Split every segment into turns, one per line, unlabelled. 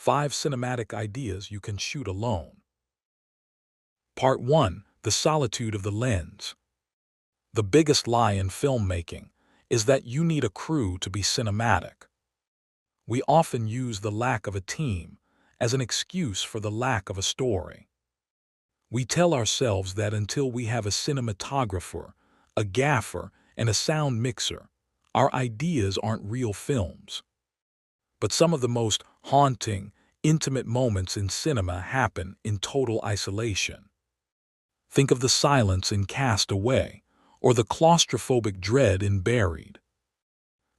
5 cinematic ideas you can shoot alone. Part 1. The solitude of the lens. The biggest lie in filmmaking is that you need a crew to be cinematic. We often use the lack of a team as an excuse for the lack of a story. We tell ourselves that until we have a cinematographer, a gaffer, and a sound mixer, our ideas aren't real films. But some of the most haunting, intimate moments in cinema happen in total isolation. Think of the silence in Cast Away, or the claustrophobic dread in Buried.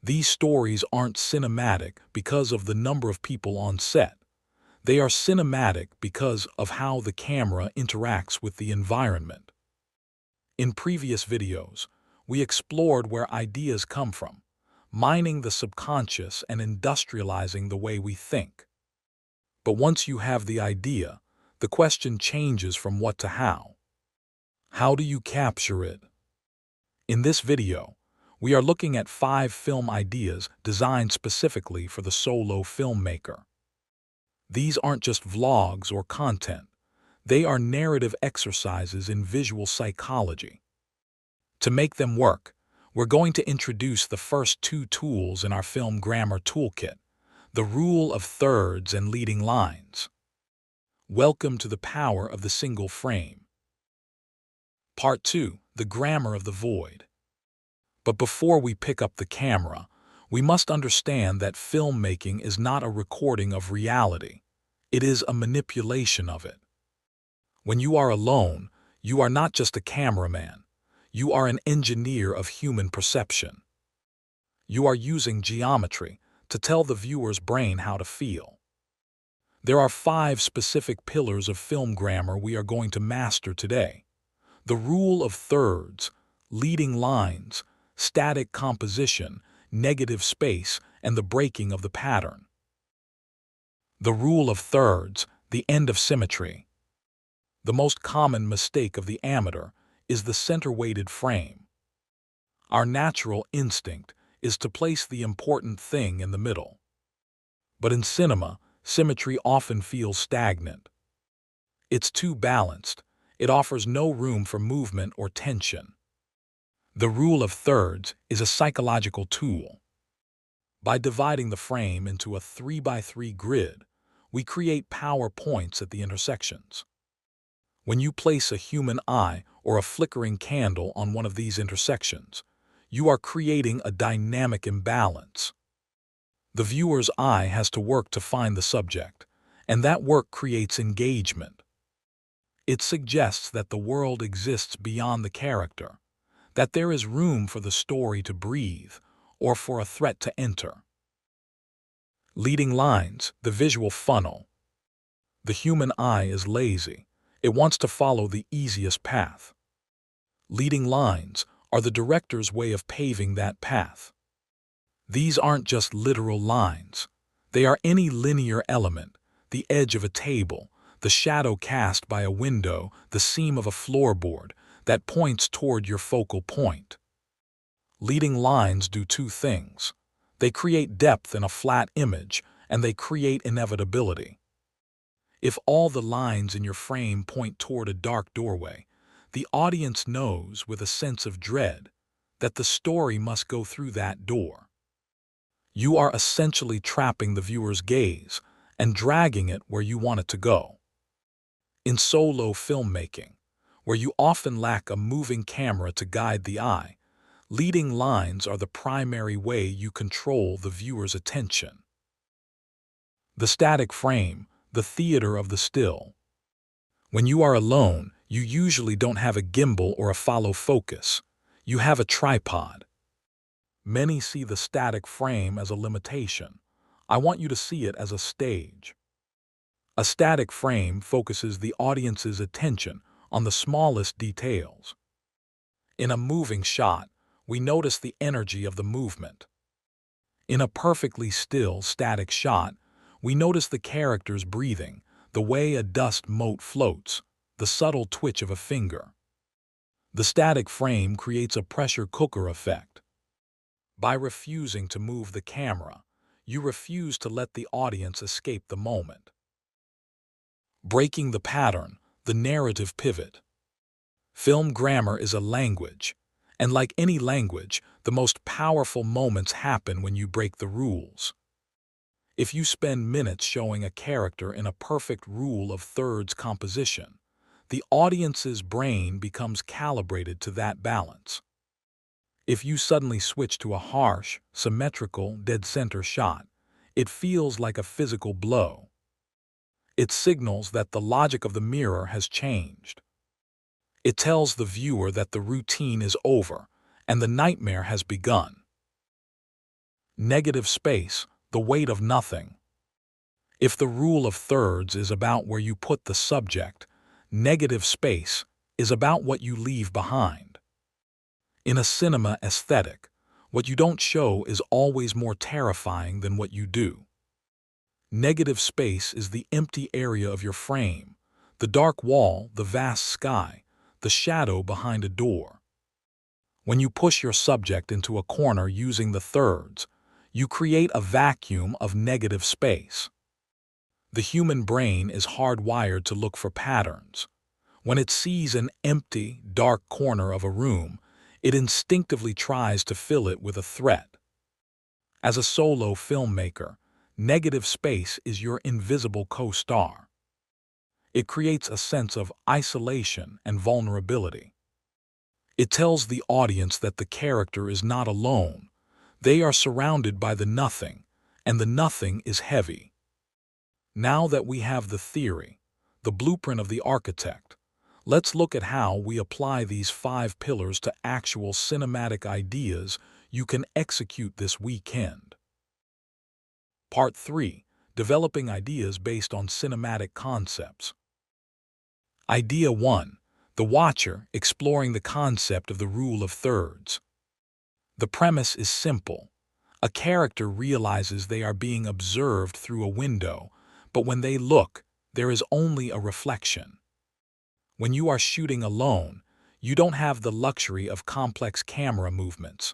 These stories aren't cinematic because of the number of people on set. They are cinematic because of how the camera interacts with the environment. In previous videos, we explored where ideas come from, mining the subconscious and industrializing the way we think. But once you have the idea, the question changes from what to how. How do you capture it? In this video, we are looking at 5 film ideas designed specifically for the solo filmmaker. These aren't just vlogs or content. They are narrative exercises in visual psychology. To make them work, we're going to introduce the first 2 tools in our film grammar toolkit, the rule of thirds and leading lines. Welcome to the power of the single frame. Part 2. The grammar of the void. But before we pick up the camera, we must understand that filmmaking is not a recording of reality. It is a manipulation of it. When you are alone, you are not just a cameraman. You are an engineer of human perception. You are using geometry to tell the viewer's brain how to feel. There are 5 specific pillars of film grammar we are going to master today. The rule of thirds, leading lines, static composition, negative space, and the breaking of the pattern. The rule of thirds, the end of symmetry. The most common mistake of the amateur is the center-weighted frame. Our natural instinct is to place the important thing in the middle. But in cinema, symmetry often feels stagnant. It's too balanced. It offers no room for movement or tension. The rule of thirds is a psychological tool. By dividing the frame into a 3x3 grid, we create power points at the intersections. When you place a human eye or a flickering candle on one of these intersections, you are creating a dynamic imbalance. The viewer's eye has to work to find the subject, and that work creates engagement. It suggests that the world exists beyond the character, that there is room for the story to breathe or for a threat to enter. Leading lines, the visual funnel. The human eye is lazy. It wants to follow the easiest path. Leading lines are the director's way of paving that path. These aren't just literal lines. They are any linear element, the edge of a table, the shadow cast by a window, the seam of a floorboard, that points toward your focal point. Leading lines do 2 things. They create depth in a flat image, and they create inevitability. If all the lines in your frame point toward a dark doorway, the audience knows with a sense of dread that the story must go through that door. You are essentially trapping the viewer's gaze and dragging it where you want it to go. In solo filmmaking, where you often lack a moving camera to guide the eye, leading lines are the primary way you control the viewer's attention. The static frame, the theater of the still. When you are alone, you usually don't have a gimbal or a follow focus. You have a tripod. Many see the static frame as a limitation. I want you to see it as a stage. A static frame focuses the audience's attention on the smallest details. In a moving shot, we notice the energy of the movement. In a perfectly still, static shot, we notice the character's breathing, the way a dust mote floats, the subtle twitch of a finger. The static frame creates a pressure cooker effect. By refusing to move the camera, You refuse to let the audience escape the moment. Breaking the pattern, the narrative pivot. Film grammar is a language, and like any language, the most powerful moments happen when you break the rules. If you spend minutes showing a character in a perfect rule of thirds composition, the audience's brain becomes calibrated to that balance. If you suddenly switch to a harsh, symmetrical, dead-center shot, it feels like a physical blow. It signals that the logic of the mirror has changed. It tells the viewer that the routine is over and the nightmare has begun. Negative space, the weight of nothing. If the rule of thirds is about where you put the subject, negative space is about what you leave behind. In a cinema aesthetic, what you don't show is always more terrifying than what you do. Negative space is the empty area of your frame, the dark wall, the vast sky, the shadow behind a door. When you push your subject into a corner using the thirds, you create a vacuum of negative space. The human brain is hardwired to look for patterns. When it sees an empty, dark corner of a room, it instinctively tries to fill it with a threat. As a solo filmmaker, negative space is your invisible co-star. It creates a sense of isolation and vulnerability. It tells the audience that the character is not alone. They are surrounded by the nothing, and the nothing is heavy. Now that we have the theory, the blueprint of the architect, let's look at how we apply these 5 pillars to actual cinematic ideas you can execute this weekend. Part 3. Developing ideas based on cinematic concepts. Idea 1. The watcher exploring the concept of the rule of thirds. The premise is simple. A character realizes they are being observed through a window, but when they look, there is only a reflection. When you are shooting alone, you don't have the luxury of complex camera movements.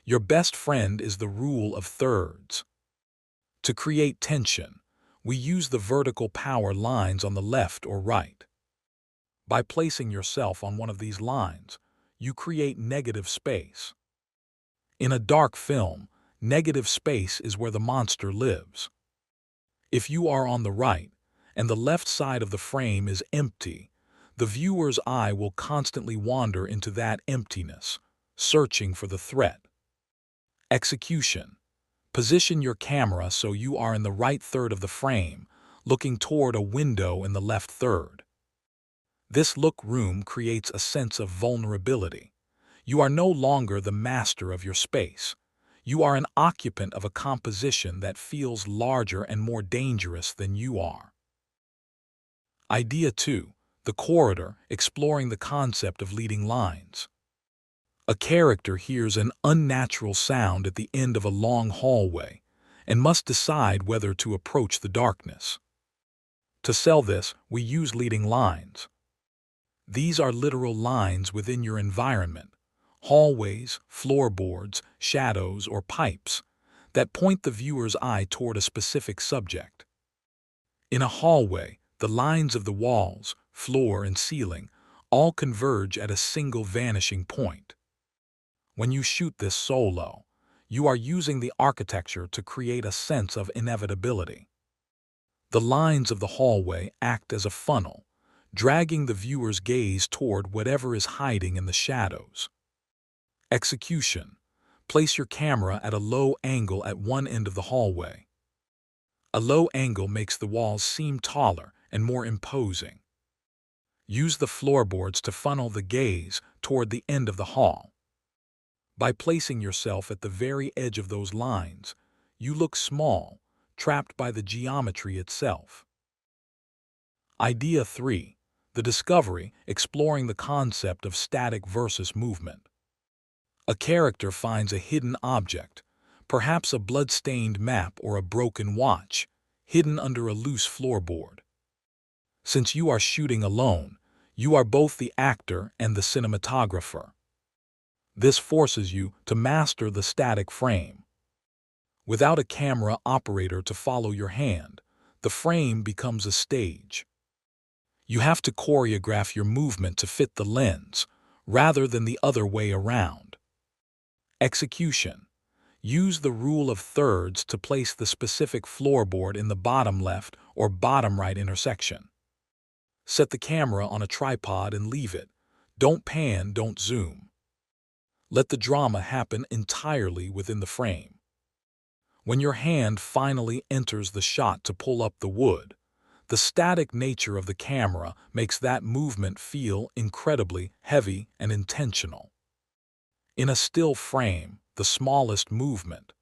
Your best friend is the rule of thirds. To create tension, we use the vertical power lines on the left or right. By placing yourself on one of these lines, you create negative space. In a dark film, negative space is where the monster lives. If you are on the right, and the left side of the frame is empty, the viewer's eye will constantly wander into that emptiness, searching for the threat. Execution. Position your camera so you are in the right third of the frame, looking toward a window in the left third. This look room creates a sense of vulnerability. You are no longer the master of your space. You are an occupant of a composition that feels larger and more dangerous than you are. Idea 2. The corridor, exploring the concept of leading lines. A character hears an unnatural sound at the end of a long hallway and must decide whether to approach the darkness. To sell this, we use leading lines. These are literal lines within your environment, hallways, floorboards, shadows, or pipes, that point the viewer's eye toward a specific subject. In a hallway, the lines of the walls, floor, and ceiling all converge at a single vanishing point. When you shoot this solo, you are using the architecture to create a sense of inevitability. The lines of the hallway act as a funnel, dragging the viewer's gaze toward whatever is hiding in the shadows. Execution. Place your camera at a low angle at one end of the hallway. A low angle makes the walls seem taller and more imposing. Use the floorboards to funnel the gaze toward the end of the hall. By placing yourself at the very edge of those lines, you look small, trapped by the geometry itself. Idea 3. The discovery, exploring the concept of static versus movement. A character finds a hidden object, perhaps a blood-stained map or a broken watch, hidden under a loose floorboard. Since you are shooting alone, you are both the actor and the cinematographer. This forces you to master the static frame. Without a camera operator to follow your hand, the frame becomes a stage. You have to choreograph your movement to fit the lens, rather than the other way around. Execution. Use the rule of thirds to place the specific floorboard in the bottom left or bottom right intersection. Set the camera on a tripod and leave it. Don't pan, don't zoom. Let the drama happen entirely within the frame. When your hand finally enters the shot to pull up the wood, the static nature of the camera makes that movement feel incredibly heavy and intentional. In a still frame, the smallest movement,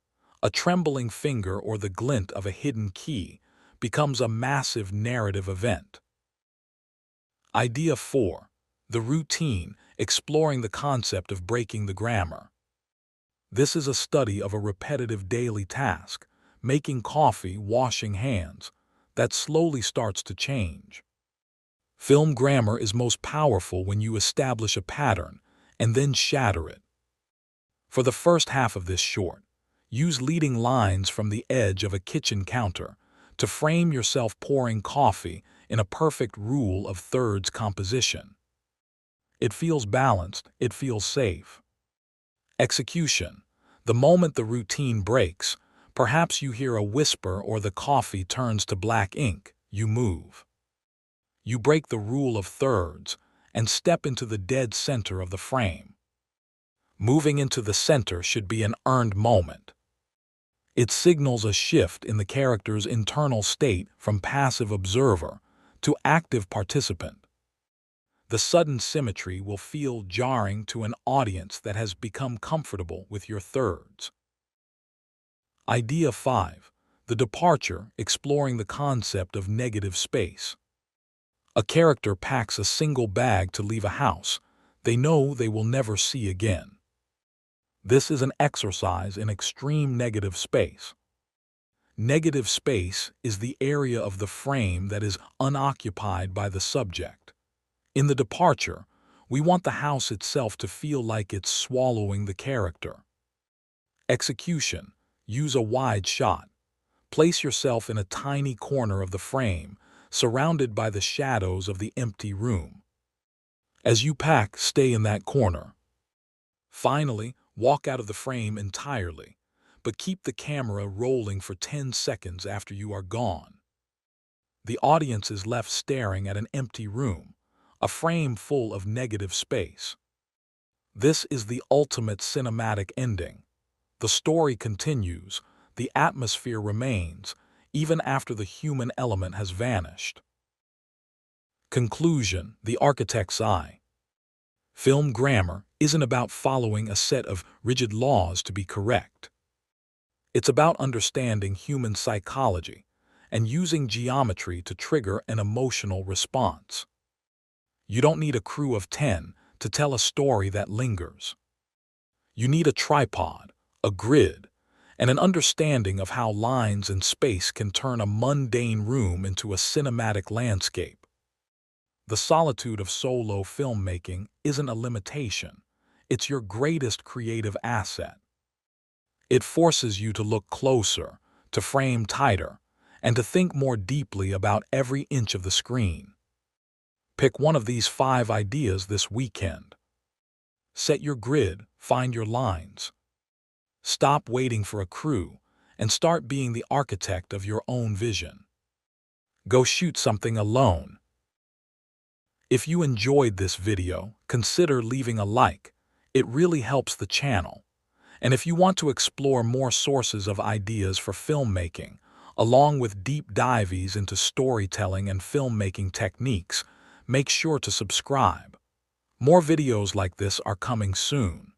a trembling finger or the glint of a hidden key, becomes a massive narrative event. Idea 4. The routine, exploring the concept of breaking the grammar. This is a study of a repetitive daily task, making coffee, washing hands, that slowly starts to change. Film grammar is most powerful when you establish a pattern and then shatter it. For the first half of this short, use leading lines from the edge of a kitchen counter to frame yourself pouring coffee in a perfect rule of thirds composition. It feels balanced, it feels safe. Execution. The moment the routine breaks, perhaps you hear a whisper or the coffee turns to black ink, you move. You break the rule of thirds and step into the dead center of the frame. Moving into the center should be an earned moment. It signals a shift in the character's internal state from passive observer to active participant. The sudden symmetry will feel jarring to an audience that has become comfortable with your thirds. Idea 5. The departure, exploring the concept of negative space. A character packs a single bag to leave a house they know they will never see again. This is an exercise in extreme negative space. Negative space is the area of the frame that is unoccupied by the subject. In the departure, we want the house itself to feel like it's swallowing the character. Execution. Use a wide shot. Place yourself in a tiny corner of the frame, surrounded by the shadows of the empty room. As you pack, stay in that corner. Finally, walk out of the frame entirely, but keep the camera rolling for 10 seconds after you are gone. The audience is left staring at an empty room, a frame full of negative space. This is the ultimate cinematic ending. The story continues, the atmosphere remains, even after the human element has vanished. Conclusion: the architect's eye. Film grammar isn't about following a set of rigid laws to be correct. It's about understanding human psychology and using geometry to trigger an emotional response. You don't need a crew of 10 to tell a story that lingers. You need a tripod, a grid, and an understanding of how lines and space can turn a mundane room into a cinematic landscape. The solitude of solo filmmaking isn't a limitation. It's your greatest creative asset. It forces you to look closer, to frame tighter, and to think more deeply about every inch of the screen. Pick one of these 5 ideas this weekend. Set your grid, find your lines. Stop waiting for a crew and start being the architect of your own vision. Go shoot something alone. If you enjoyed this video, consider leaving a like. It really helps the channel. And if you want to explore more sources of ideas for filmmaking, along with deep dives into storytelling and filmmaking techniques, make sure to subscribe. More videos like this are coming soon.